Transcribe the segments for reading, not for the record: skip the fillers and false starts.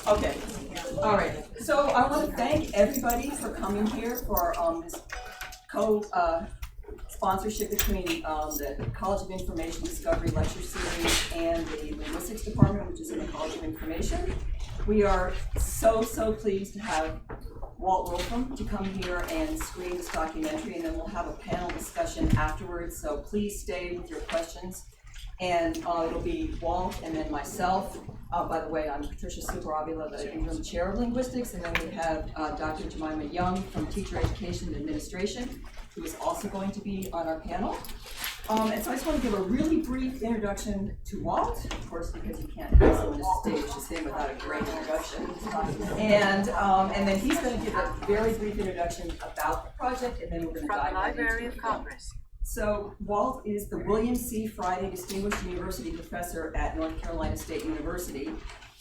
Okay. All right. So I want to thank everybody for coming here for this sponsorship between the College of Information Discovery Lecture Series and the Linguistics Department, which is in the College of Information. We are so pleased to have Walt Wolfram to come here and screen this documentary, and then we'll have a panel discussion afterwards, so please stay with your questions. And it'll be Walt and then myself. By the way, I'm Patricia Cukor-Avila, the interim chair of linguistics, and then we have Dr. Jemima Young from Teacher Education and Administration, who is also going to be on our panel. And so I just want to give a really brief introduction to Walt, of course, because you can't have someone to stage just him without a great introduction. And then he's going to give a very brief introduction about the project, and then we're going to dive right into it. Library of Congress. So Walt is the William C. Friday Distinguished University Professor at North Carolina State University,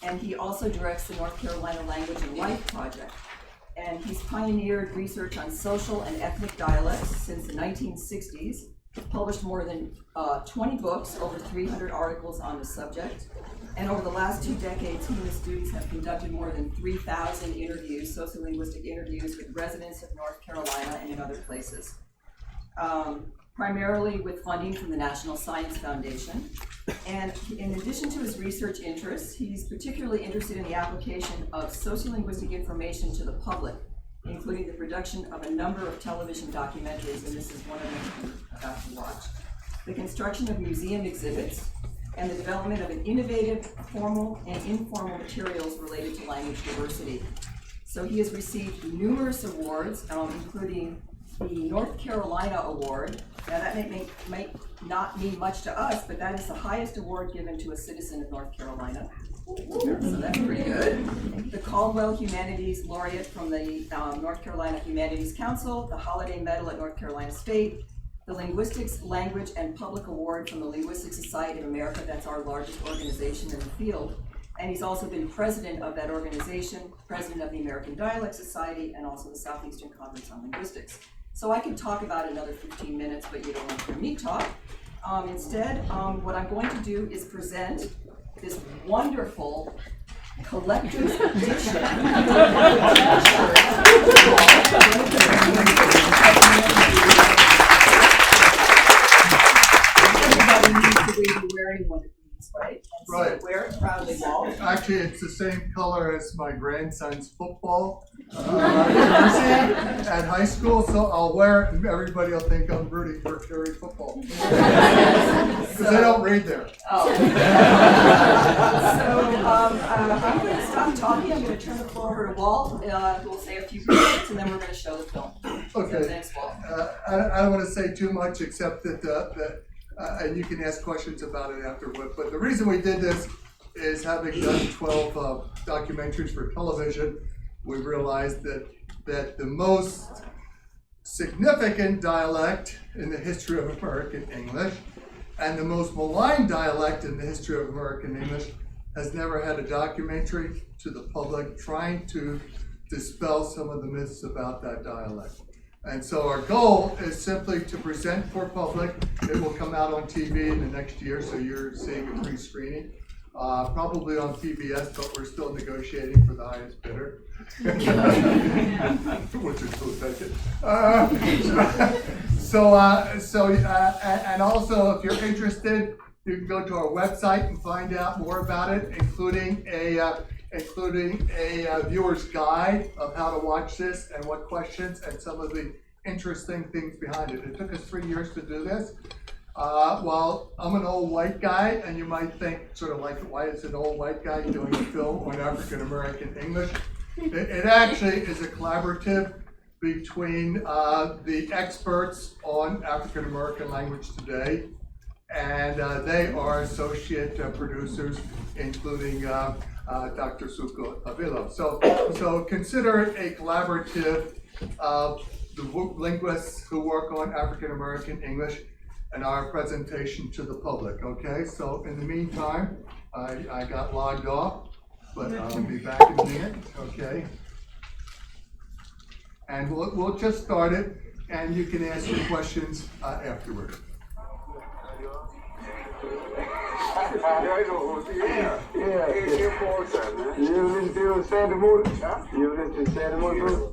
and he also directs the North Carolina Language and Life Project. And he's pioneered research on social and ethnic dialects since the 1960s, published more than 20 books, over 300 articles on the subject. And over the last 2 decades, he and his students have conducted more than 3,000 interviews, sociolinguistic interviews with residents of North Carolina and in other places. Primarily with funding from the National Science Foundation. And in addition to his research interests, he's particularly interested in the application of sociolinguistic information to the public, including the production of a number of television documentaries, and this is one of them you're about to watch. The construction of museum exhibits, and the development of an innovative formal and informal materials related to language diversity. So he has received numerous awards, including the North Carolina Award. Now that may not mean much to us, but that is the highest award given to a citizen of North Carolina. So that's pretty good. The Caldwell Humanities Laureate from the North Carolina Humanities Council, the Holiday Medal at North Carolina State, the Linguistics, Language, and Public Award from the Linguistic Society of America, that's our largest organization in the field. And he's also been president of that organization, president of the American Dialects Society, and also the Southeastern Conference on Linguistics. So I could talk about another 15 minutes, but you don't want to hear me talk. Instead, what I'm going to do is present this wonderful collector's edition. Everybody needs to be wearing one of these, right? And Right. So wear it proudly, Walt. Actually, it's the same color as my grandson's football jersey at high school, so I'll wear it and everybody will think I'm rooting for Terry football. Because they don't read there. Oh. I'm going to stop talking. I'm going to turn the floor over to Walt, who will say a few words, and then we're going to show the film. Okay. So thanks, Walt. I don't want to say too much except that and you can ask questions about it afterward. But the reason we did this is, having done 12 documentaries for television, we realized that the most significant dialect in the history of American English and the most maligned dialect in the history of American English has never had a documentary to the public trying to dispel some of the myths about that dialect. And so our goal is simply to present for public. It will come out on TV in the next year, so you're seeing a pre-screening. Probably on PBS, but we're still negotiating for the highest bidder. Which is so take it. And also, if you're interested, you can go to our website and find out more about it, including a viewer's guide of how to watch this and what questions and some of the interesting things behind it. It took us 3 years to do this. Well, I'm an old white guy, and you might think, sort of like, why is an old white guy doing a film on African American English? It actually is a collaborative between the experts on African American language today, and they are associate producers, including Dr. Cukor-Avila. So consider it a collaborative of the linguists who work on African American English and our presentation to the public, okay? So in the meantime, I got logged off, but I'll be back in a minute, okay? And we'll just start it, and you can ask your questions afterward. listen to Sandy Moore? You listen to Sandy Moore?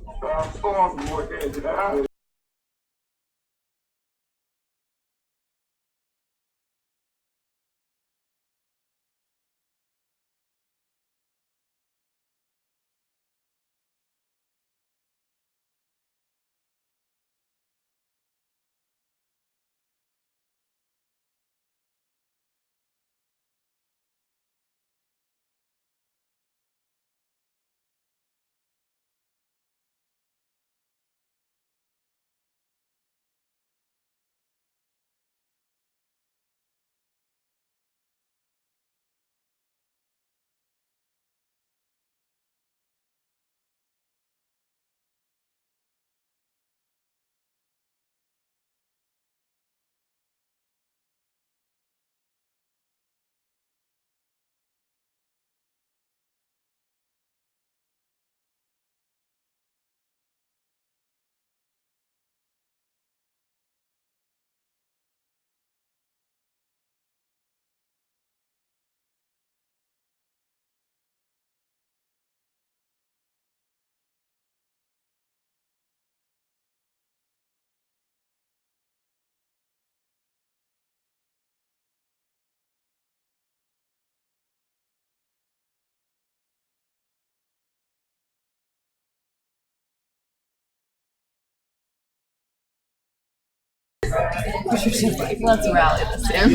Let's rally this in.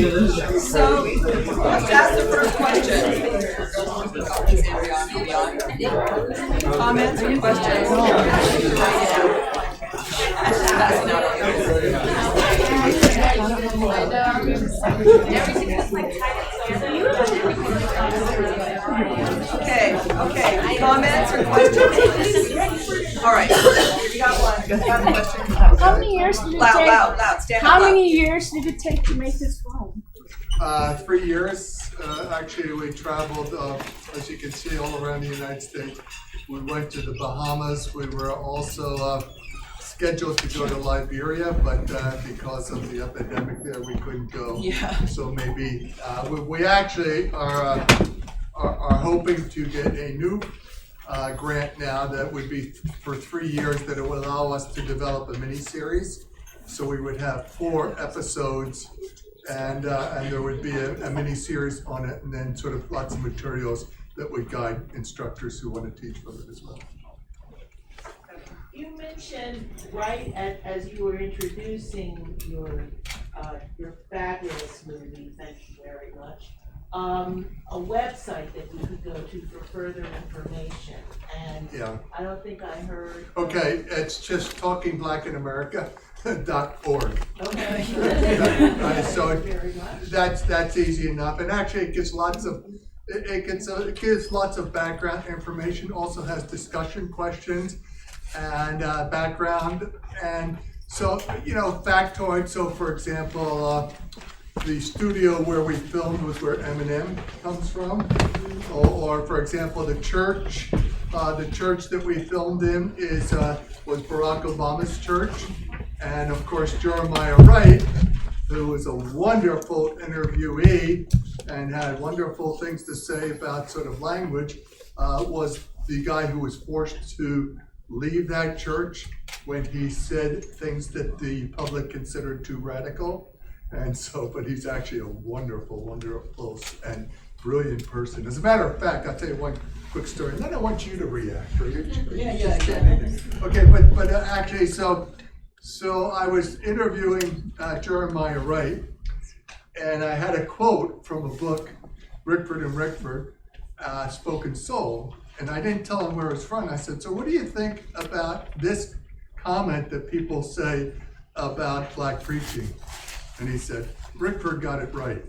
So, let's ask the first question. Comments or questions? That's not Okay, comments or questions? All right, you got one, you got a question. How many years did it take? Loud, stand up How loud. many years did it take to make this film? 3 years. Actually, we traveled, as you can see, all around the United States. We went to the Bahamas. We were also scheduled to go to Liberia, but because of the epidemic there, we couldn't go. Yeah. So maybe we actually are hoping to get a new grant now that would be for 3 years, that it would allow us to develop a mini-series. So we would have 4 episodes, and there would be a mini-series on it, and then sort of lots of materials that would guide instructors who want to teach from it as well. You mentioned, right as you were introducing your fabulous movie, thank you very much, a website that we could go to for further information, and Yeah. I don't think I heard. Okay, it's just talkingblackinamerica.org. Okay. So Thank you very much. that's easy enough, and actually it gives lots of background information. Also has discussion questions and background, and so factoid. So for example, the studio where we filmed was where Eminem comes from, or for example, the church that we filmed in was Barack Obama's church, and of course Jeremiah Wright, who was a wonderful interviewee and had wonderful things to say about sort of language, was the guy who was forced to leave that church when he said things that the public considered too radical. And so, but he's actually a wonderful and brilliant person. As a matter of fact, I'll tell you one quick story, and then I want you to react. Okay, but actually, so I was interviewing Jeremiah Wright, and I had a quote from a book, Rickford and Rickford, Spoken Soul, and I didn't tell him where it was from. I said, so what do you think about this comment that people say about black preaching? And he said, Rickford got it right.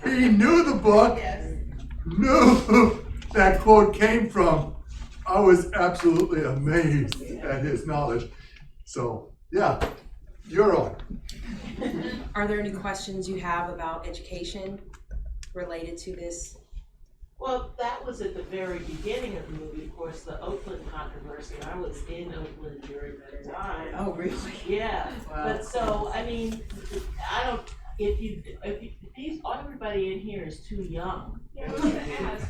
He knew the book, knew who that quote came from. I was absolutely amazed at his knowledge. So, yeah, you're on. Are there any questions you have about education related to this? Well, that was at the very beginning of the movie, of course, the Oakland controversy. I was in Oakland during that time. Oh, really? Yeah, Wow. but so, I mean, everybody in here is too young.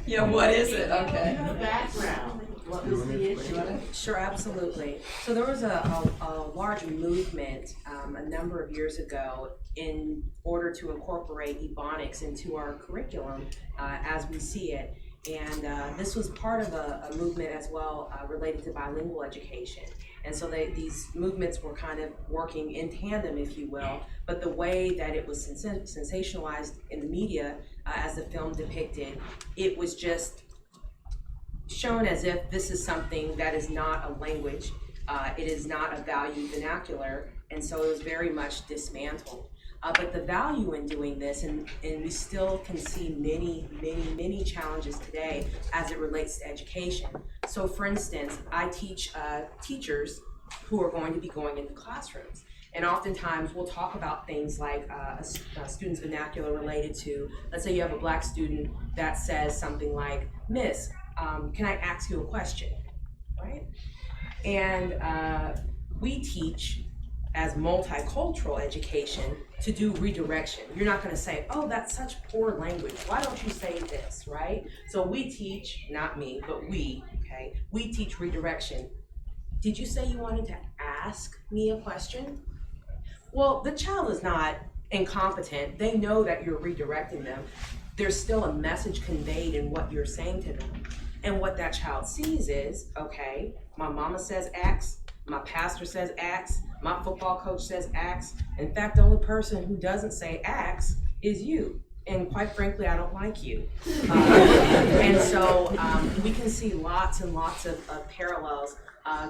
Yeah, what is it? Okay. The background, what was the issue? Sure, absolutely. So there was a large movement a number of years ago in order to incorporate Ebonics into our curriculum as we see it. And this was part of a movement as well related to bilingual education. And so these movements were kind of working in tandem, if you will, but the way that it was sensationalized in the media as the film depicted, it was just shown as if this is something that is not a language, it is not a valued vernacular, and so it was very much dismantled. But the value in doing this, and we still can see many challenges today as it relates to education. So for instance, I teach teachers who are going to be going into classrooms. And oftentimes we'll talk about things like a student's vernacular related to, let's say you have a Black student that says something like, "Miss, can I ask you a question?" Right? And we teach as multicultural education to do redirection. You're not gonna say, "Oh, that's such poor language. Why don't you say this," right? So we teach, not me, but we teach redirection. Did you say you wanted to ask me a question? Well, the child is not incompetent. They know that you're redirecting them. There's still a message conveyed in what you're saying to them. And what that child sees is, okay, my mama says X, my pastor says X, my football coach says X. In fact, the only person who doesn't say X is you. And quite frankly, I don't like you. And so we can see lots and lots of parallels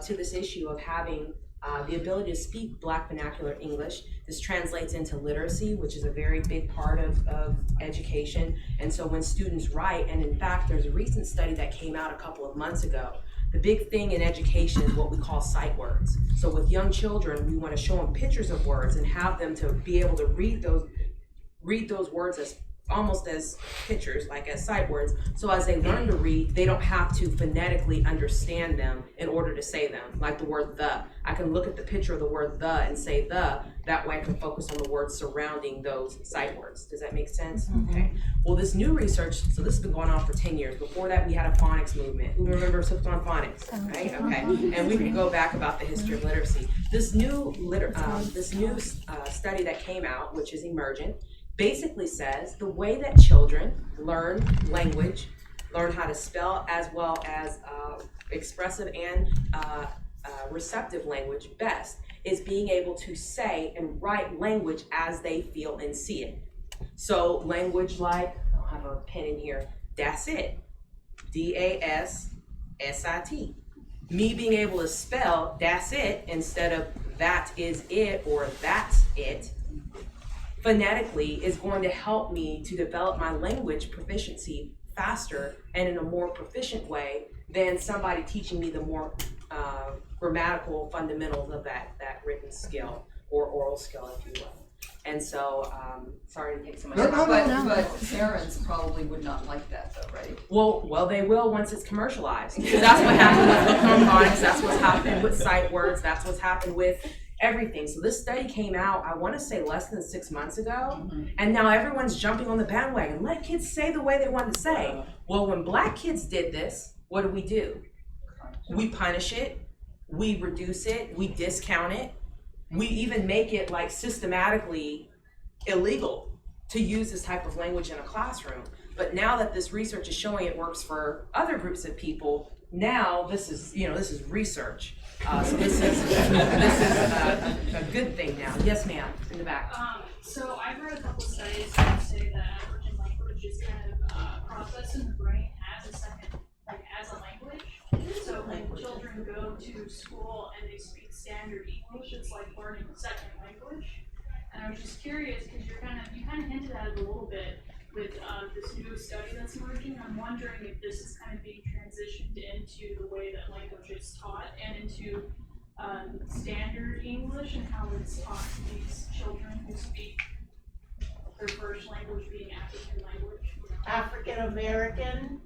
to this issue of having the ability to speak Black vernacular English. This translates into literacy, which is a very big part of education. And so when students write, and in fact, there's a recent study that came out a couple of months ago. The big thing in education is what we call sight words. So with young children, we want to show them pictures of words and have them to be able to read those words as almost as pictures, like as sight words. So as they learn to read, they don't have to phonetically understand them in order to say them, like the word the. I can look at the picture of the word the and say the, that way I can focus on the words surrounding those sight words. Does that make sense? Mm-hmm. Okay. Well, this new research, so this has been going on for 10 years. Before that, we had a phonics movement. Who remembers hooked on phonics, right? Okay. And we can go back about the history of literacy. This new study that came out, which is emergent, basically says the way that children learn language, learn how to spell as well as expressive and receptive language best is being able to say and write language as they feel and see it. So language like, I'll have a pen in here, that's it, D-A-S-S-I-T. Me being able to spell that's it instead of that is it or that's it, phonetically is going to help me to develop my language proficiency faster and in a more proficient way than somebody teaching me the more grammatical fundamentals of that written skill or oral skill, if you will. And so, sorry to take so much time. But parents probably would not like that though, right? Well, they will once it's commercialized. Because that's what happened with hooked on phonics, that's what's happened with sight words, that's what's happened with everything. So this study came out, I want to say less than 6 months ago, and now everyone's jumping on the bandwagon. Let kids say the way they want to say. Well, when Black kids did this, what do? We punish it, we reduce it, we discount it, we even make it like systematically illegal to use this type of language in a classroom. But now that this research is showing it works for other groups of people, now this is research. So this is a good thing now. Yes, ma'am, in the back. So I've read a couple studies that say that African language is kind of processed in the brain as a second, like as a language. So when children go to school and they speak standard English, it's like learning a second language. And I was just curious because you kind of hinted at it a little bit with this new study that's emerging. I'm wondering if this is kind of being transitioned into the way that language is taught and into standard English and how it's taught to these children who speak their first language being African language. African American,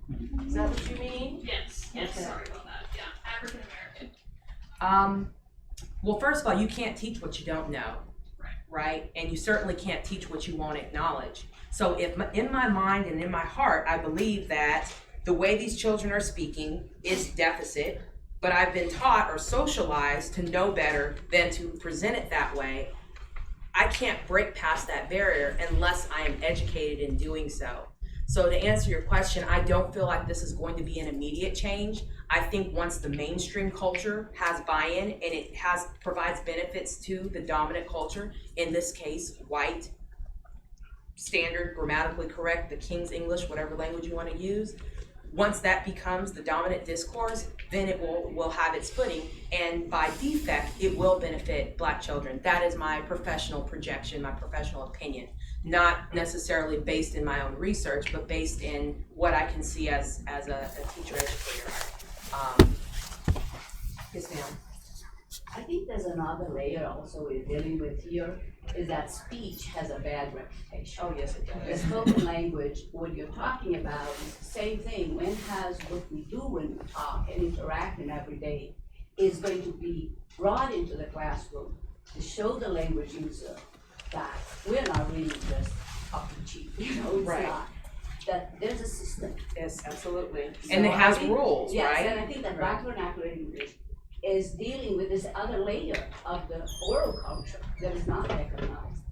is that what you mean? Yes, Okay. sorry about that, yeah, African American. Well, first of all, you can't teach what you don't know. right? And you certainly can't teach what you won't acknowledge. So if in my mind and in my heart, I believe that the way these children are speaking is deficit, but I've been taught or socialized to know better than to present it that way, I can't break past that barrier unless I am educated in doing so. So to answer your question, I don't feel like this is going to be an immediate change. I think once the mainstream culture has buy-in and it provides benefits to the dominant culture, in this case, white, standard, grammatically correct, the King's English, whatever language you want to use, once that becomes the dominant discourse, then it will have its footing, and by defect, it will benefit Black children. That is my professional projection, my professional opinion, not necessarily based in my own research, but based in what I can see as a teacher educator. Yes, ma'am. I think there's another layer also we're dealing with here, is that speech has a bad reputation. Oh, yes, it The does. spoken language, what you're talking about is the same thing. When has what we do when we talk and interact in every day is going to be brought into the classroom to show the language user that we're not really just talking cheap, it's Right. not. That there's a system. Yes, absolutely. So And it I has think- rules, yes, right? and I think that Black vernacular English is dealing with this other layer of the oral culture that is not recognized.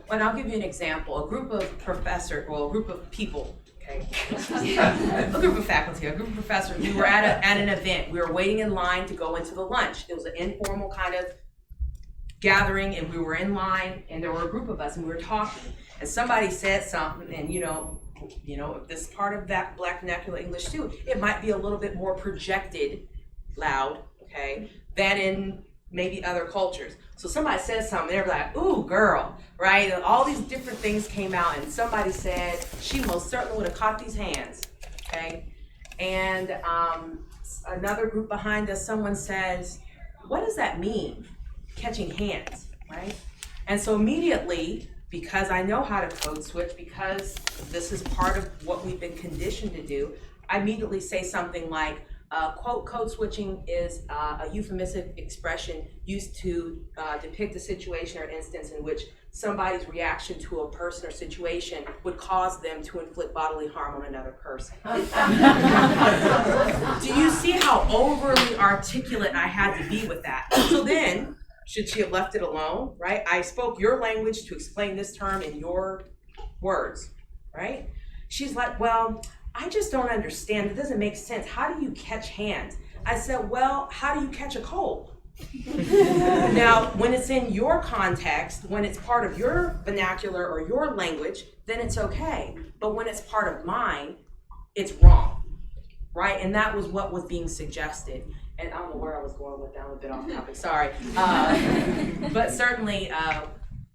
And I'll give you an example. A group of people, okay? A group of faculty, a group of professors, we were at an event. We were waiting in line to go into the lunch. It was an informal kind of gathering, and we were in line, and there were a group of us, and we were talking. And somebody said something, and if this is part of that Black vernacular English too, it might be a little bit more projected loud, okay, than in maybe other cultures. So somebody says something, they're like, ooh, girl, right? And all these different things came out, and somebody said, she most certainly would have caught these hands, okay? And another group behind us, someone says, what does that mean, catching hands, right? And so immediately, because I know how to code switch, because this is part of what we've been conditioned to do, I immediately say something like, quote, code switching is a euphemistic expression used to depict a situation or instance in which somebody's reaction to a person or situation would cause them to inflict bodily harm on another person. Do you see how overly articulate I had to be with that? So then, should she have left it alone, right? I spoke your language to explain this term in your words, right? She's like, well, I just don't understand. It doesn't make sense. How do you catch hands? I said, well, how do you catch a cold? Now, when it's in your context, when it's part of your vernacular or your language, then it's okay. But when it's part of mine, it's wrong, right? And that was what was being suggested. And I don't know where I was going with that, I'm a bit off topic, sorry. But certainly,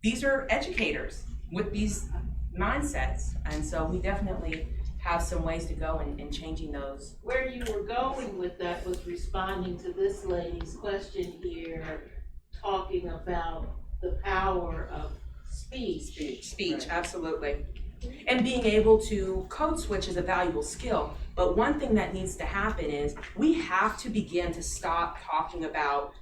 these are educators with these mindsets. And so we definitely have some ways to go in changing those. Where you were going with that was responding to this lady's question here, talking about the power of speech. Speech, absolutely. And being able to code switch is a valuable skill. But one thing that needs to happen is we have to begin to stop talking about,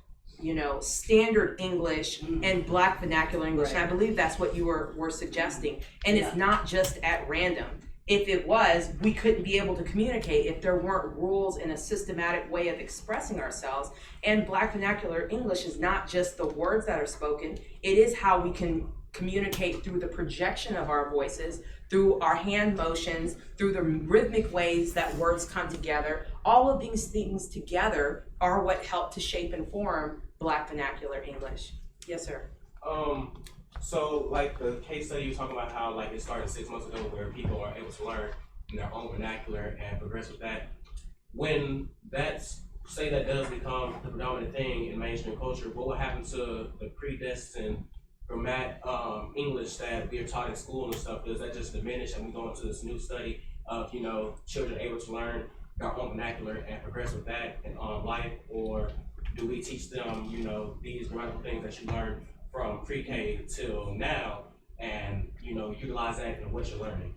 standard English and Black vernacular English. Right. And I believe that's what you were suggesting. And it's not just at random. If it was, we couldn't be able to communicate if there weren't rules and a systematic way of expressing ourselves. And Black vernacular English is not just the words that are spoken, it is how we can communicate through the projection of our voices, through our hand motions, through the rhythmic ways that words come together. All of these things together are what help to shape and form Black vernacular English. Yes, sir. So like the case study you were talking about how like it started 6 months ago where people are able to learn in their own vernacular and progress with that. When say that does become the predominant thing in mainstream culture, what would happen to the predestined English that we are taught in school and stuff? Does that just diminish and we go into this new study of, children able to learn their own vernacular and progress with that in life? Or do we teach them, these grammatical things that you learn from pre-K till now and, utilize that in what you're learning?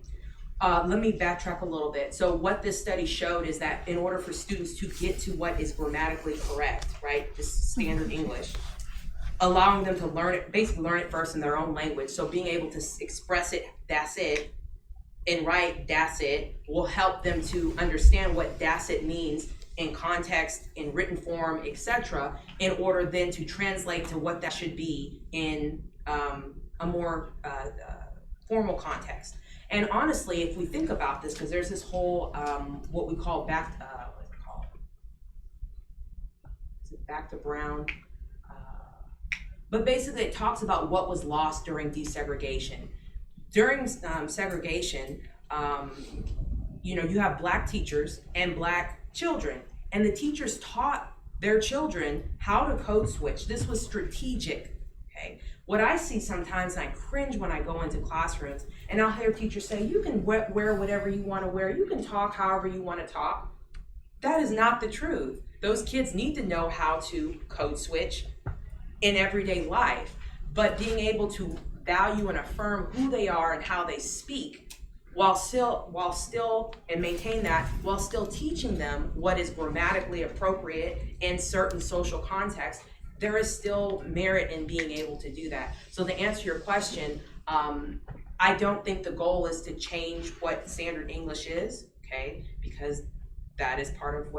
Let me backtrack a little bit. So what this study showed is that in order for students to get to what is grammatically correct, right, just standard English, allowing them to learn it, basically learn it first in their own language. So being able to express it, that's it, and write, that's it, will help them to understand what that's it means in context, in written form, etc., in order then to translate to what that should be in a more formal context. And honestly, if we think about this, because there's this whole what we call back to Brown, but basically it talks about what was lost during desegregation. During segregation, you have Black teachers and Black children, and the teachers taught their children how to code switch. This was strategic, okay? What I see sometimes, and I cringe when I go into classrooms, and I'll hear teachers say, you can wear whatever you want to wear, you can talk however you want to talk. That is not the truth. Those kids need to know how to code switch in everyday life, but being able to value and affirm who they are and how they speak, while still and maintain that, while still teaching them what is grammatically appropriate in certain social contexts, there is still merit in being able to do that. So to answer your question, I don't think the goal is to change what standard English is, okay? Because that is part of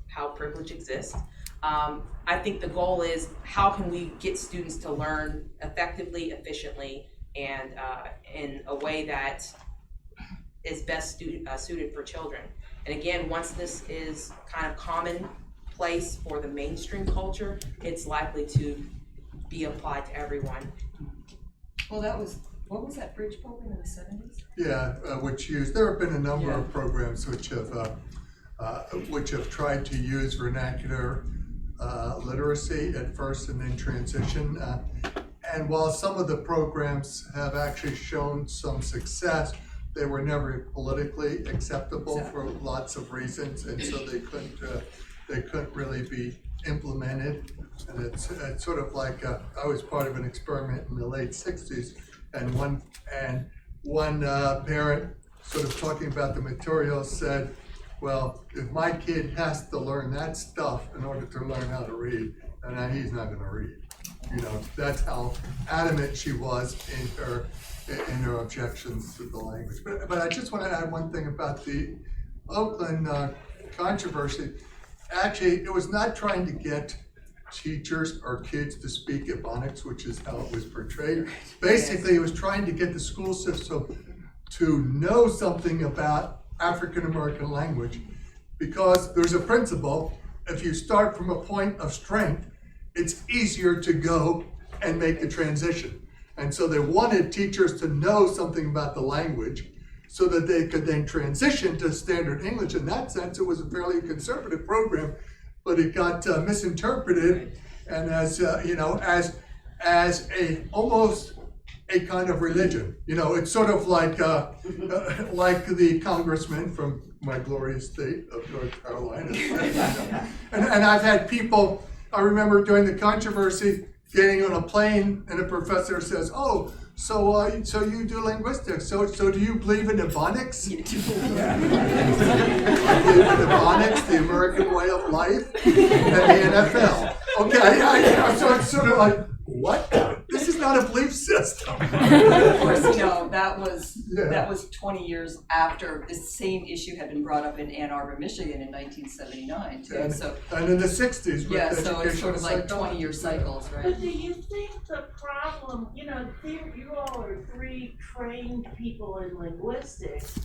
how privilege exists. I think the goal is how can we get students to learn effectively, efficiently, and in a way that is best suited for children. And again, once this is kind of commonplace for the mainstream culture, it's likely to be applied to everyone. Well, what was that bridge program in the 70s? Yeah, there have been a number of programs which have tried to use vernacular literacy at first and then transition. And while some of the programs have actually shown some success, they were never politically acceptable for lots of reasons, and so they couldn't really be implemented. And it's sort of like I was part of an experiment in the late '60s, and one parent, sort of talking about the material, said, well, if my kid has to learn that stuff in order to learn how to read, then he's not going to read. That's how adamant she was in her objections to the language. But I just want to add one thing about the Oakland controversy. Actually, it was not trying to get teachers or kids to speak Ebonics, which is how it was portrayed. Basically, it was trying to get the school system to know something about African American language, because there's a principle: if you start from a point of strength, it's easier to go and make the transition. And so they wanted teachers to know something about the language so that they could then transition to standard English. In that sense, it was a fairly conservative program, but it got misinterpreted, and as almost a kind of religion. It's sort of like the congressman from my glorious state of North Carolina. And I've had people, I remember during the controversy, getting on a plane, and a professor says, "Oh, so you do linguistics? So do you believe in Ebonics?" I believe in Ebonics, the American way of life, and the NFL. Okay, so it's sort of like, what? This is not a belief system. Of course, that was 20 years after this same issue had been brought up in Ann Arbor, Michigan in 1979 too. And in the 60s. Yeah, so it's sort of like 20-year cycles, right? But do you think the problem, you all are three trained people in linguistics,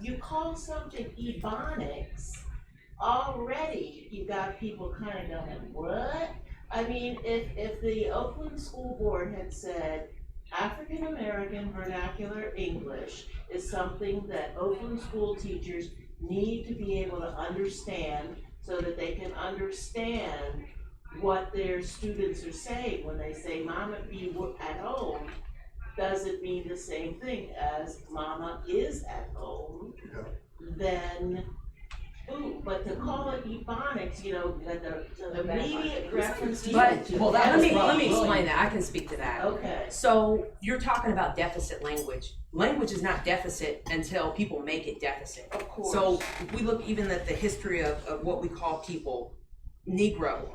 you call something Ebonics, already you got people kind of going, what? I mean, if the Oakland School Board had said African American vernacular English is something that Oakland school teachers need to be able to understand so that they can understand what their students are saying when they say mama be at home, doesn't mean the same thing as mama is at home, then but to call it Ebonics, that the immediate reference to Let me explain that. I can speak to that. Okay. So you're talking about deficit language. Language is not deficit until people make it deficit. Of course. So if we look even at the history of what we call people, Negro.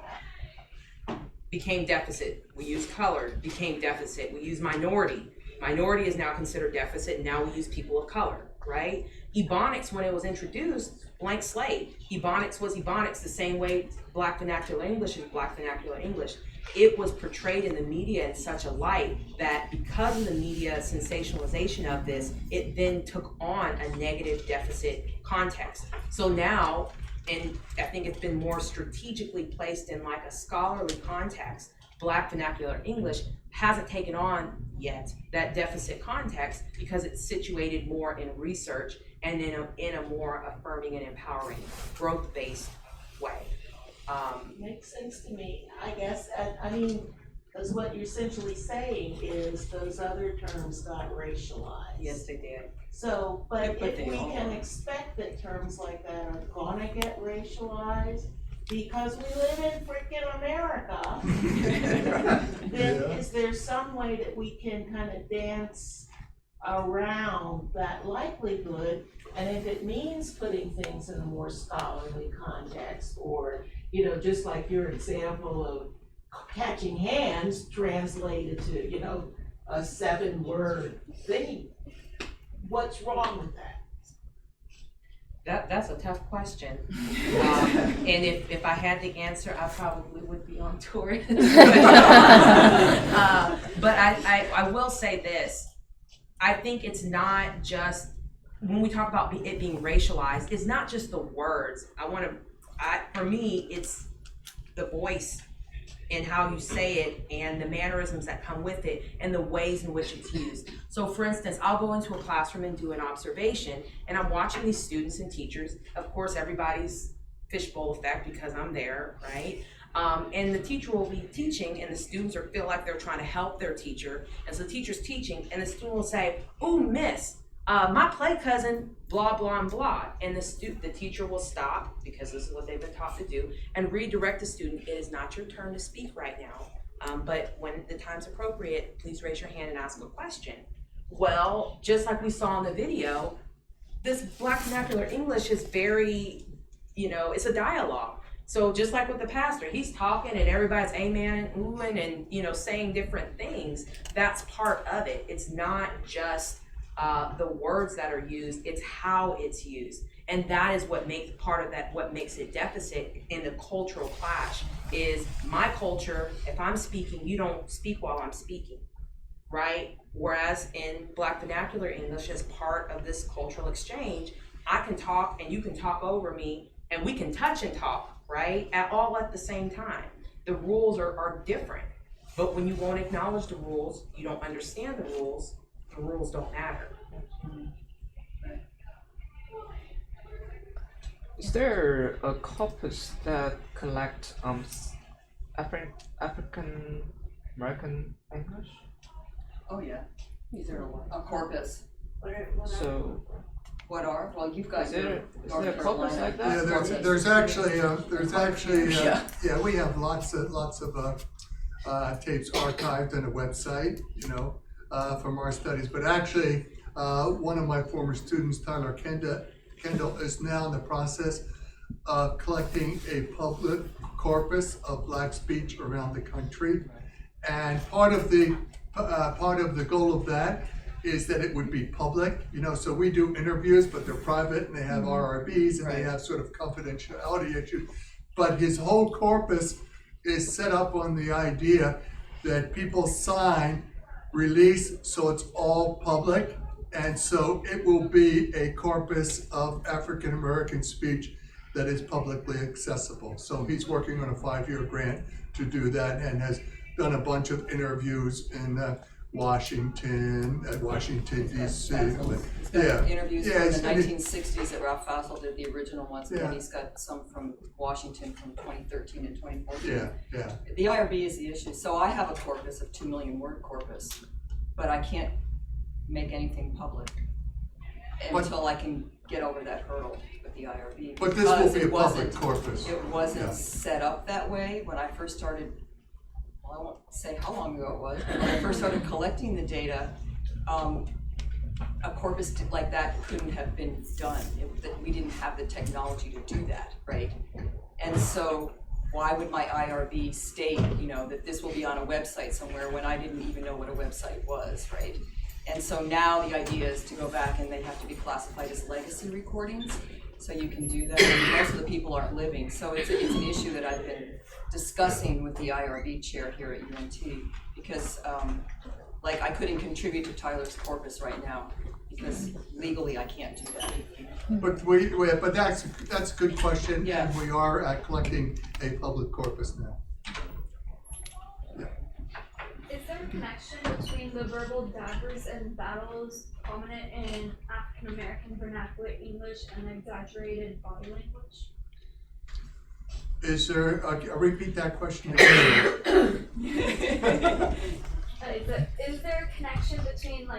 became deficit. We use colored, became deficit. We use minority. Minority is now considered deficit, and now we use people of color, right? Ebonics, when it was introduced, blank slate. Ebonics was Ebonics the same way Black Vernacular English is Black Vernacular English. It was portrayed in the media in such a light that because of the media sensationalization of this, it then took on a negative deficit context. So now, and I think it's been more strategically placed in like a scholarly context, Black Vernacular English hasn't taken on yet that deficit context because it's situated more in research and in a more affirming and empowering, growth-based way. Makes sense to me, I guess. I mean, because what you're essentially saying is those other terms got racialized. Yes, they did. So, but But if they we all can are. expect that terms like that are gonna get racialized because we live in freaking America, then is there some way that we can kind of dance around that likelihood? And if it means putting things in a more scholarly context, or, you know, just like your example of catching hands translated to, you know, a 7-word thing, what's wrong with that? That's a tough question. And if I had the answer, I probably would be on tour. But I will say this. I think it's not just, when we talk about it being racialized, it's not just the words. For me, it's the voice and how you say it and the mannerisms that come with it and the ways in which it's used. So for instance, I'll go into a classroom and do an observation and I'm watching these students and teachers. Of course, everybody's fishbowl effect because I'm there, right? And the teacher will be teaching and the students feel like they're trying to help their teacher. And so the teacher's teaching and the student will say, "Ooh, miss, my play cousin, blah, blah, and blah." And the teacher will stop, because this is what they've been taught to do, and redirect the student. "It is not your turn to speak right now, but when the time's appropriate, please raise your hand and ask a question." Well, just like we saw in the video, this Black Vernacular English is very, it's a dialogue. So just like with the pastor, he's talking and everybody's amen and oohing and, saying different things. That's part of it. It's not just the words that are used, it's how it's used. And that is what makes what makes it deficit in the cultural clash is my culture, if I'm speaking, you don't speak while I'm speaking, right? Whereas in Black Vernacular English, as part of this cultural exchange, I can talk and you can talk over me and we can touch and talk, right? All at the same time. The rules are different, but when you won't acknowledge the rules, you don't understand the rules don't matter. Is there a corpus that collect African American English? Oh, yeah. These are a corpus. So What are? Well, you've got is there a North corpus Carolina. like that? Yeah, there's actually we have lots of tapes archived on a website, from our studies. But actually, one of my former students, Tyler Kendall, is now in the process of collecting a public corpus of Black speech around the country. And part of the goal of that is that it would be public, so we do interviews, but they're private and they have RRBs and they have sort of confidentiality issues. But his whole corpus is set up on the idea that people sign, release, so it's all public. And so it will be a corpus of African American speech that is publicly accessible. So he's working on a 5-year grant to do that and has done a bunch of interviews in Washington DC. He's got interviews from the 1960s that Ralph Fassel did, the original ones, and then he's got some from Washington from 2013 and 2014. Yeah. The IRB is the issue. So I have a corpus of 2 million word corpus, but I can't make anything public until I can get over that hurdle with the IRB. But this will because be a it public wasn't- corpus. It wasn't set up that way when I first started. Well, I won't say how long ago it was, but when I first started collecting the data, a corpus like that couldn't have been done. We didn't have the technology to do that, right? And so why would my IRB state, that this will be on a website somewhere when I didn't even know what a website was, right? And so now the idea is to go back and they have to be classified as legacy recordings, so you can do that. And most of the people aren't living, so it's an issue that I've been discussing with the IRB chair here at UNT, because I couldn't contribute to Tyler's corpus right now, because legally I can't do that. But that's a good question, Yeah. and we are collecting a public corpus now. Is there a connection between the verbal daggers and battles prominent in African American vernacular English and the exaggerated body language? Is there, I'll repeat that question again. Is there a connection between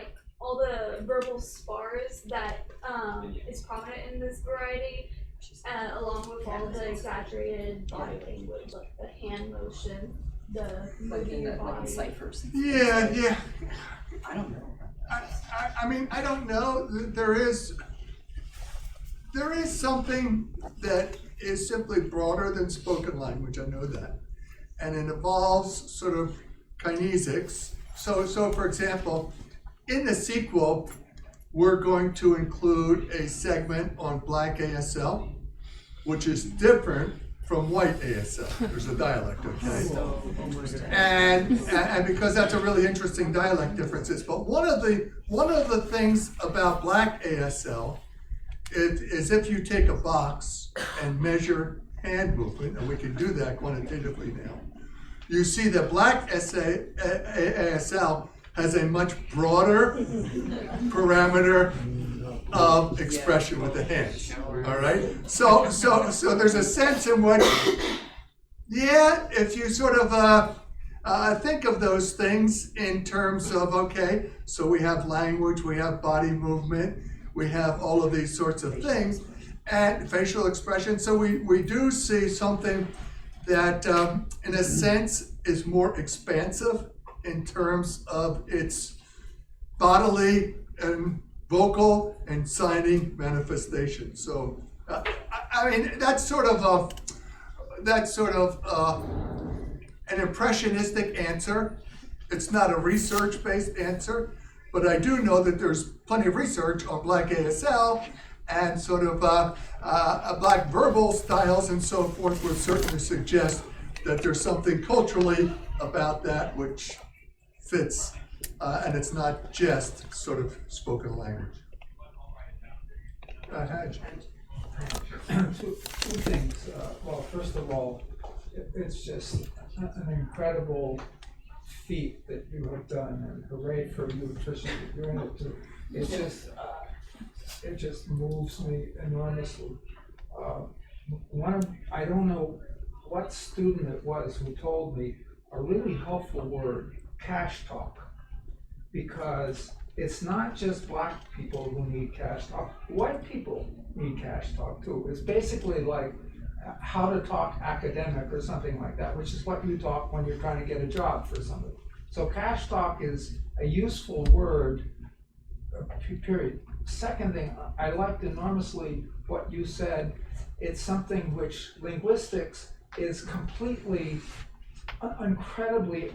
all the verbal spars that is prominent in this variety, along with all the exaggerated body language, like the hand motion, the moving your body? Ciphers. Yeah. I don't know. I mean, I don't know. There is something that is simply broader than spoken language. I know that, and it involves sort of kinesics. So for example, in the sequel, we're going to include a segment on Black ASL, which is different from white ASL. There's a dialect, okay? And because that's a really interesting dialect differences. But one of the things about Black ASL is if you take a box and measure hand movement, and we can do that quantitatively now, you see that Black ASL has a much broader parameter of expression with the hands. All right. So there's a sense in which, if you sort of think of those things in terms of, okay, so we have language, we have body movement, we have all of these sorts of things, and facial expression. So we do see something that, in a sense, is more expansive in terms of its bodily and vocal and signing manifestation. So, I mean, that's sort of an impressionistic answer. It's not a research-based answer, but I do know that there's plenty of research on Black ASL and sort of Black verbal styles and so forth would certainly suggest that there's something culturally about that which fits, and it's not just sort of spoken language. Two things. Well, first of all, it's just an incredible feat that you have done, and hooray for you, Patricia, for doing it too. It just moves me enormously. I don't know what student it was who told me a really helpful word, cash talk, because it's not just Black people who need cash talk. White people need cash talk too. It's basically like how to talk academic or something like that, which is what you talk when you're trying to get a job for somebody. So cash talk is a useful word, period. Second thing, I liked enormously what you said. It's something which linguistics is completely, incredibly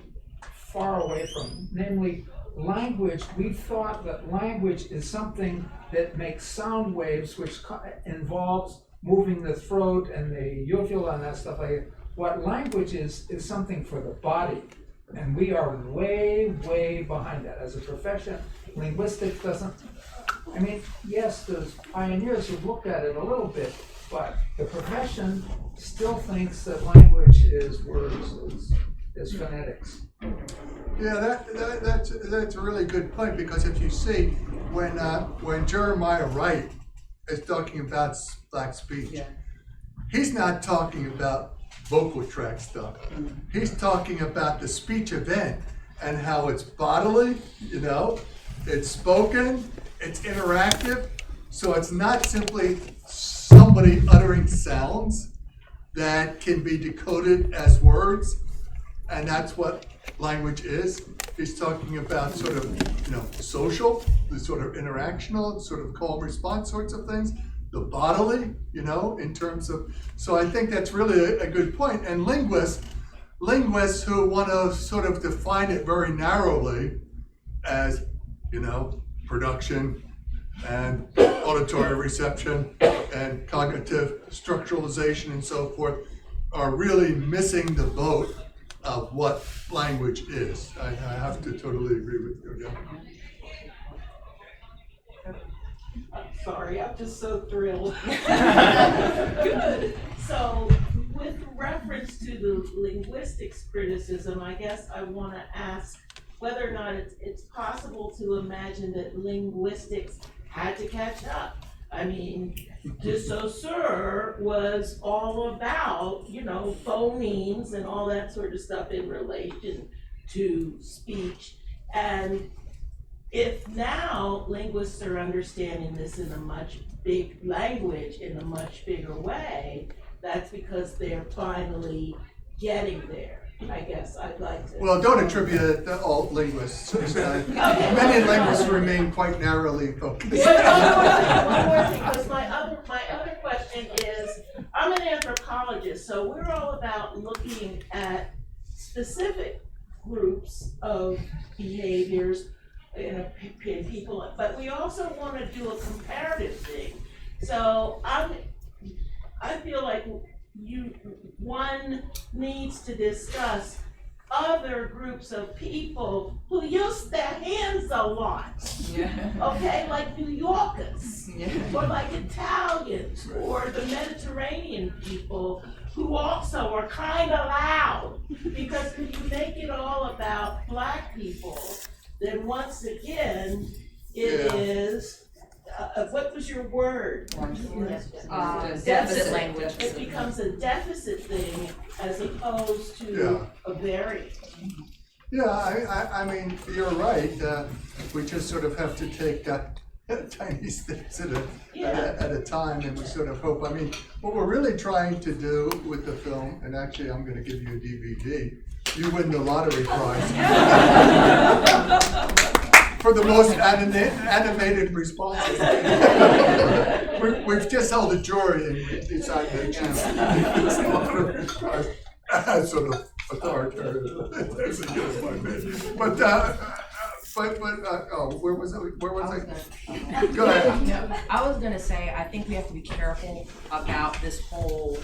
far away from, namely language. We thought that language is something that makes sound waves, which involves moving the throat and the uvula and that stuff like that. What language is something for the body, and we are way, way behind that. As a profession, linguistics doesn't, I mean, yes, there's pioneers who looked at it a little bit, but the profession still thinks that language is words, is phonetics. Yeah, that's a really good point, because if you see when Jeremiah Wright is talking about Black speech, he's not talking about vocal tract stuff. He's talking about the speech event and how it's bodily, it's spoken, it's interactive. So it's not simply somebody uttering sounds that can be decoded as words, and that's what language is. He's talking about sort of, social, the sort of interactional, sort of call and response sorts of things. the bodily, you know, in terms of, so I think that's really a good point. And linguists who want to sort of define it very narrowly as, you know, production and auditory reception and cognitive structuralization and so forth, are really missing the boat of what language is. I have to totally agree with you again. Sorry, I'm just so thrilled. So, with reference to the linguistics criticism, I guess I want to ask whether or not it's possible to imagine that linguistics had to catch up. I mean, de Saussure was all about, you know, phonemes and all that sort of stuff in relation to speech. And if now linguists are understanding this in a much big language in a much bigger way, that's because they're finally getting there. I guess I'd like to. Well, don't attribute it to all linguists. Many linguists remain quite narrowly focused. One more thing, because my other question is, I'm an anthropologist, so we're all about looking at specific groups of behaviors in people, but we also want to do a comparative thing. So I feel like one needs to discuss other groups of people who use their hands a lot. Yeah. Okay, like New Yorkers, Yeah. or like Italians, or the Mediterranean people who also are kind of loud. Because if you make it all about Black people, then once again, it is, what was your word? Deficit language. It becomes a deficit thing as opposed to a variant. Yeah, I mean, you're right. We just sort of have to take tiny steps at a time, and we sort of hope. I mean, what we're really trying to do with the film, and actually I'm going to give you a DVD. You win the lottery prize for the most animated responses. We've just held a jury and we decided to choose the lottery prize as sort of authoritarian. There's a good one, but where was I? Go ahead. I was gonna say, I think we have to be careful about this whole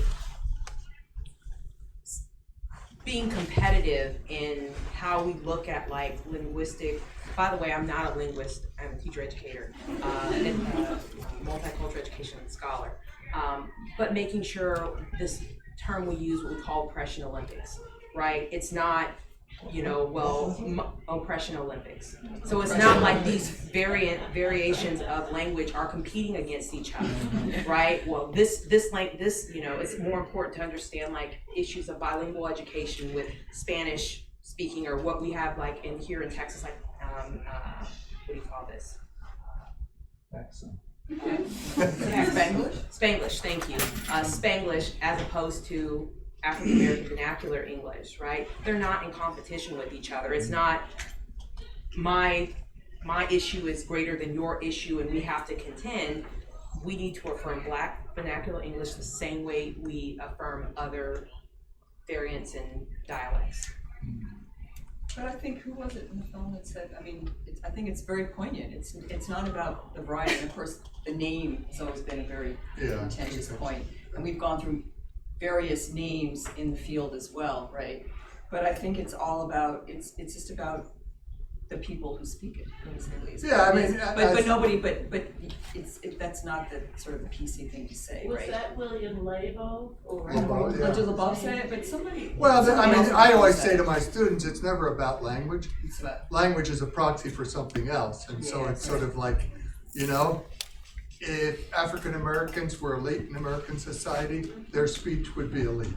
being competitive in how we look at like linguistic. By the way, I'm not a linguist, I'm a teacher educator, and multicultural education scholar. But making sure this term we use what we call oppression Olympics, right? It's not, oppression Olympics. So it's not like these variations of language are competing against each other, right? Well, it's more important to understand like issues of bilingual education with Spanish speaking, or what we have like here in Texas, like what do you call this? Accent. Spanglish, thank you. Spanglish as opposed to African American vernacular English, right? They're not in competition with each other. It's not my issue is greater than your issue and we have to contend. We need to affirm Black vernacular English the same way we affirm other variants and dialects. But I think, who was it in the film that said, I think it's very poignant. It's not about the variety. And of course, the name has always been a very contentious point. And we've gone through various names in the field as well, right? But I think it's all about, it's just about the people who speak it. Yeah, I mean, that's not the sort of the PC thing to say, Was right? that William Labo? Or Did LaBeouf say it? But somebody. Well, somebody else I always said say it. to my students, it's never about language. It's about, Language is a proxy for something else, and so it's sort of like, if African Americans were elite in American society, their speech would be elite,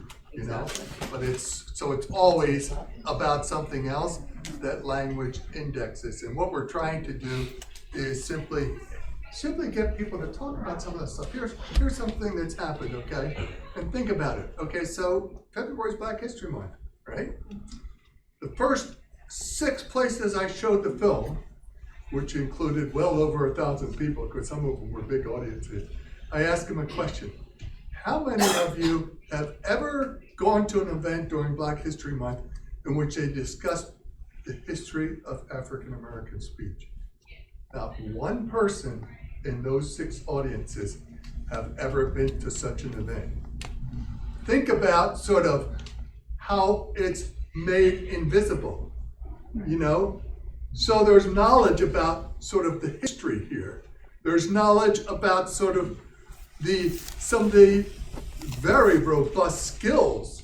But it's always about something else that language indexes, and what we're trying to do is simply get people to talk about some of this stuff. Here's something that's happened, okay? And think about it, okay? So February's Black History Month, right? The first 6 places I showed the film, which included well over 1,000 people, because some of them were big audiences, I ask them a question. How many of you have ever gone to an event during Black History Month in which they discussed the history of African American speech? Not one person in those 6 audiences have ever been to such an event. Think about sort of how it's made invisible, you know? So there's knowledge about sort of the history here. There's knowledge about sort of some of the very robust skills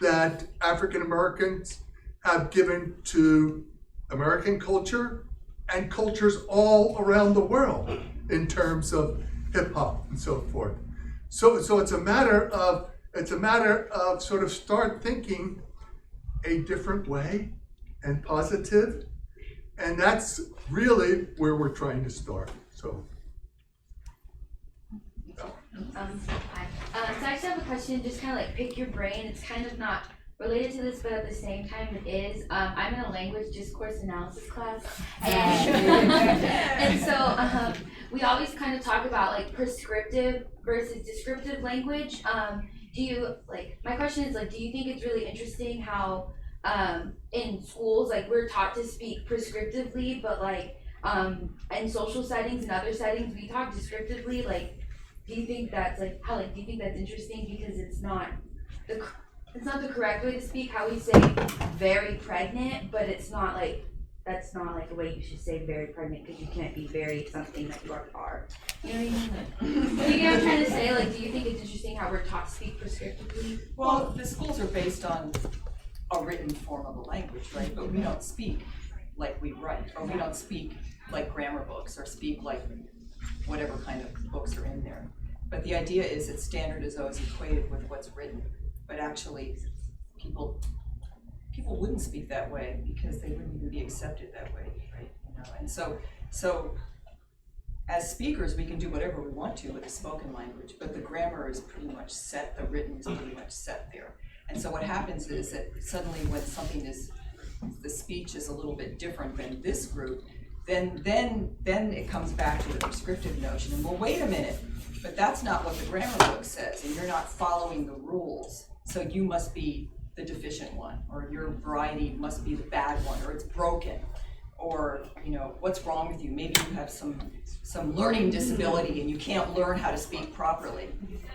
that African Americans have given to American culture and cultures all around the world in terms of hip hop and so forth. So it's a matter of sort of start thinking a different way and positive, and that's really where we're trying to start. So. Hi. So I just have a question, just kind of like pick your brain. It's kind of not related to this, but at the same time it is. I'm in a language discourse analysis class, and so we always kind of talk about like prescriptive versus descriptive language. Do you, like, my question is like, do you think it's really interesting how in schools, like, we're taught to speak prescriptively, but like in social settings and other settings we talk descriptively? Like, do you think that's like, how, like, do you think that's interesting because it's not the correct way to speak? How we say very pregnant, but it's not like, that's not like the way you should say very pregnant, because you can't be very something that you are. You know what I mean? Like, you get what I'm trying to say? Like, do you think it's interesting how we're taught to speak prescriptively? Well, the schools are based on a written form of a language, right? But we don't speak like we write, or we don't speak like grammar books, or speak like whatever kind of books are in there. But the idea is that standard is always equated with what's written, but actually people wouldn't speak that way because they wouldn't even be accepted that way, right? You know? And so as speakers, we can do whatever we want to with the spoken language, but the grammar is pretty much set, the written is pretty much set there. And so what happens is that suddenly when the speech is a little bit different than this group, then it comes back to the prescriptive notion, and well, wait a minute, but that's not what the grammar book says, and you're not following the rules, so you must be the deficient one, or your variety must be the bad one, or it's broken, or, you know, what's wrong with you? Maybe you have some learning disability and you can't learn how to speak properly,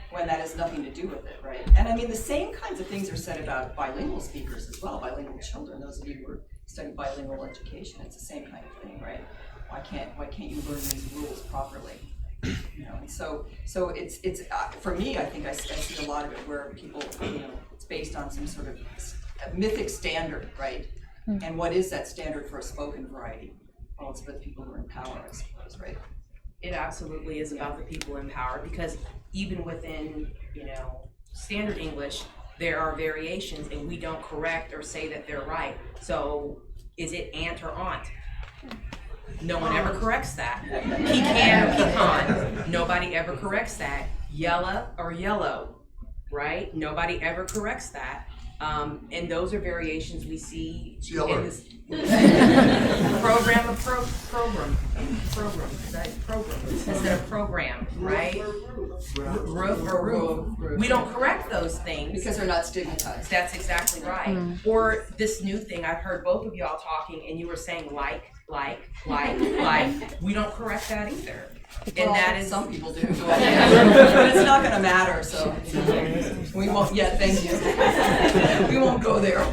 when that has nothing to do with it, right? And I mean, the same kinds of things are said about bilingual speakers as well, bilingual children. Those of you who are studying bilingual education, it's the same kind of thing, right? Why can't you learn these rules properly? You know, and so it's for me, I think I see a lot of it where people, you know, it's based on some sort of mythic standard, right? And what is that standard for a spoken variety? Well, it's for the people who are in power, I suppose, right? It absolutely is about the people in power, because even within, you know, standard English, there are variations, and we don't correct or say that they're right. So is it aunt or aunt? No one ever corrects that. Pecan or pecan, nobody ever corrects that. Yella or yellow, right? Nobody ever corrects that. And those are variations we see in this program instead of program, right? We don't correct those things because they're not stigmatized. That's exactly right. Or this new thing, I've heard both of y'all talking, and you were saying like. We don't correct that either. And well, that is, some people do, but it's not going to matter. So we won't. Yeah, thank you. We won't go there.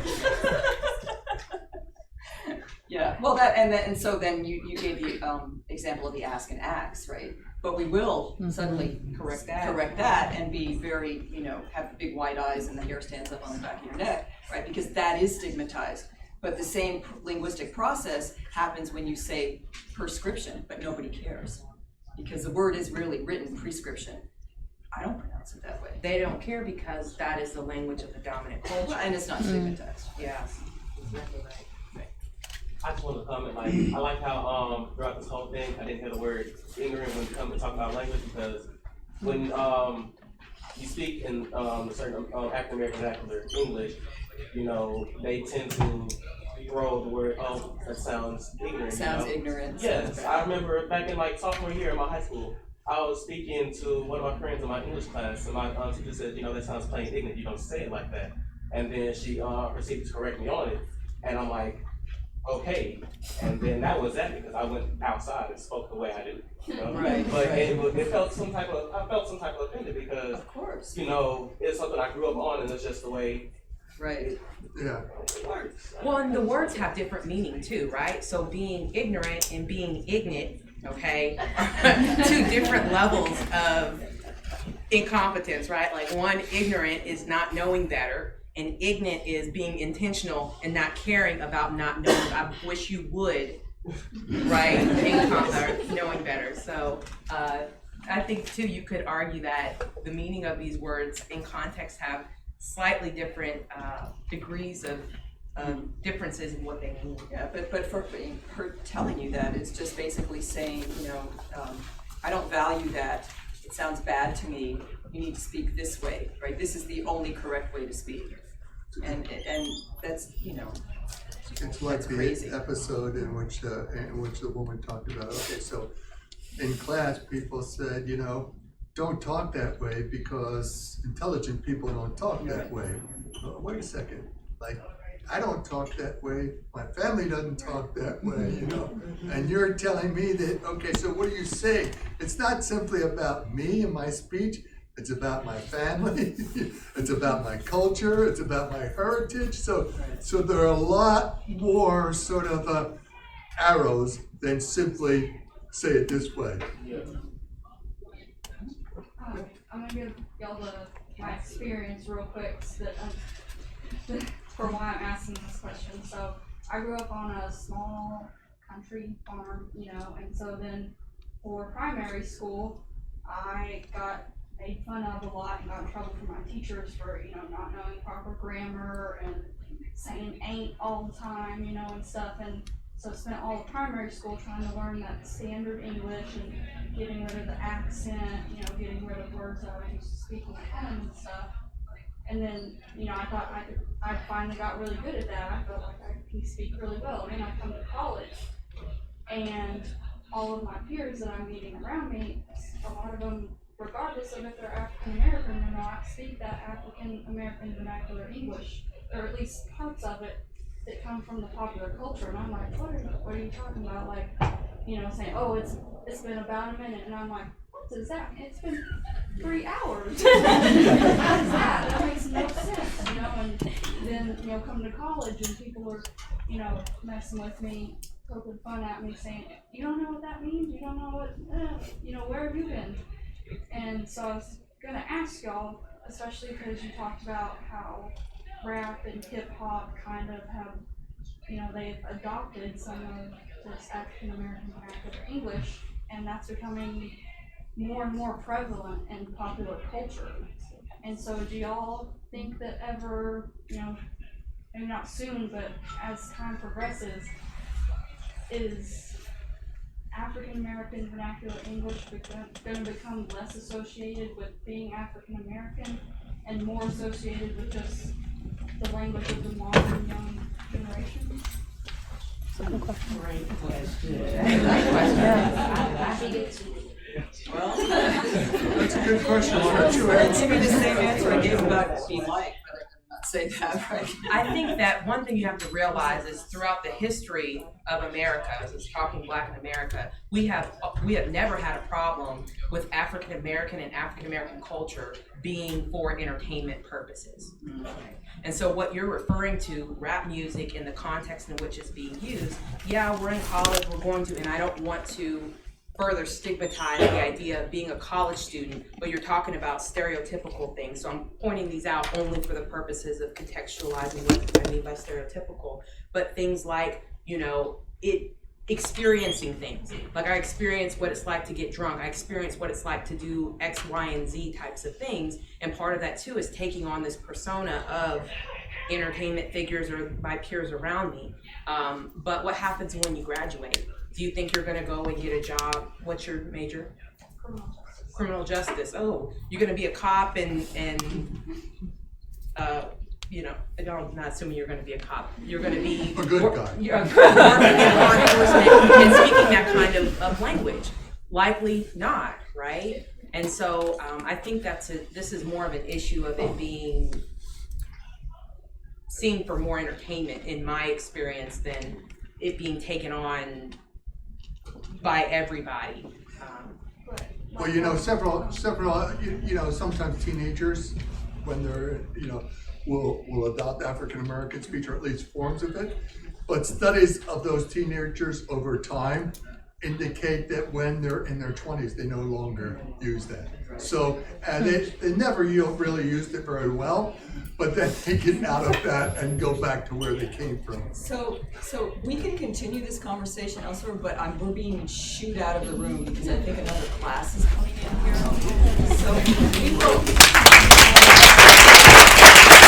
Yeah. Well, and so then you gave the example of the ask and acts, right? But we will suddenly correct that and be very, you know, have big wide eyes and the hair stands up on the back of your neck, right? Because that is stigmatized. But the same linguistic process happens when you say prescription, but nobody cares. Because the word is really written prescription. I don't pronounce it that way. They don't care because that is the language of the dominant culture. Well, and it's not stigmatized. Yes. Exactly right. I just want to comment, like, I like how throughout this whole thing, I didn't hear the word ignorant when you come to talk about language, because when you speak in a certain African American vernacular English, you know, they tend to throw the word, oh, that sounds ignorant. Sounds ignorant. Yes, I remember back in like sophomore year in my high school, I was speaking to one of my friends in my English class, and my teacher said, that sounds plain ignorant, you don't say it like that. And then she proceeded to correct me on it, and I'm like, okay. And then that was that, because I went outside and spoke the way I do. Right, But right. it felt I felt some type of offended, because, Of course. it's something I grew up on, and it's just the way Right. Yeah. it works. Well, and the words have different meaning too, right? So being ignorant and being ignorant, okay, are two different levels of incompetence, right? Like one, ignorant is not knowing better, and ignorant is being intentional and not caring about not knowing. I wish you would, right? Knowing better. So I think too, you could argue that the meaning of these words in context have slightly different degrees of differences in what they mean. Yeah, but for her telling you that is just basically saying, I don't value that. It sounds bad to me. You need to speak this way, right? This is the only correct way to speak. And that's, It's like That's the crazy. episode in which the woman talked about, okay, so in class, people said, don't talk that way because intelligent people don't talk that way. Well, wait a second, like, I don't talk that way, my family doesn't talk that way, and you're telling me that, okay, so what are you saying? It's not simply about me and my speech, it's about my family, it's about my culture, it's about my heritage, so there are a lot more sort of arrows than simply say it this way. I'm gonna give y'all my experience real quick so that, for why I'm asking this question. So I grew up on a small country farm, and so then for primary school, I got made fun of a lot and got in trouble from my teachers for, not knowing proper grammar and saying ain't all the time, and stuff. And so I spent all of primary school trying to learn that standard English and getting rid of the accent, getting rid of words that I was used to speaking at home and stuff. And then, I thought I finally got really good at that. I felt like I can speak really well. And then I come to college, and all of my peers that I'm meeting around me, a lot of them, regardless of if they're African American or not, speak that African American vernacular English, or at least parts of it that come from the popular culture. And I'm like, what are you talking about? Like, saying, oh, it's been about a minute, and I'm like, what does that mean? It's been 3 hours. What is that? That makes no sense, And then, come to college and people are, messing with me, poking fun at me, saying, you don't know what that means? You don't know what, where have you been? And so I was gonna ask y'all, especially because you talked about how rap and hip hop kind of have, they've adopted some of this African American vernacular English, and that's becoming more and more prevalent in popular culture. And so do y'all think that ever, maybe not soon, but as time progresses, is African American vernacular English going to become less associated with being African American and more associated with just the language of the modern young generation? Great question. I think it's Well, That's a good question. I'd give you the same answer I gave about being like, but I cannot say that, right? I think that one thing you have to realize is throughout the history of America, as it's talking Black in America, we have never had a problem with African American and African American culture being for entertainment purposes. And so what you're referring to, rap music in the context in which it's being used, yeah, we're in college, we're going to, and I don't want to further stigmatize the idea of being a college student, but you're talking about stereotypical things. So I'm pointing these out only for the purposes of contextualizing what I mean by stereotypical. But things like, experiencing things. Like I experience what it's like to get drunk. I experience what it's like to do X, Y, and Z types of things. And part of that too is taking on this persona of entertainment figures or my peers around me. But what happens when you graduate? Do you think you're gonna go and get a job? What's your major? Criminal justice. Oh, you're gonna be a cop and I'm not assuming you're gonna be a cop. You're gonna be A good guy. You're working in law enforcement and speaking that kind of language. Likely not, right? And so I think this is more of an issue of it being seen for more entertainment in my experience than it being taken on by everybody. Well, you know, several, you know, sometimes teenagers, when they're, you know, will adopt African American speech or at least forms of it. But studies of those teenagers over time indicate that when they're in their 20s, they no longer use that. So they never really used it very well, but then they get out of that and go back to where they came from. So we can continue this conversation elsewhere, but we're being shooed out of the room because I think another class is coming in here. So we will.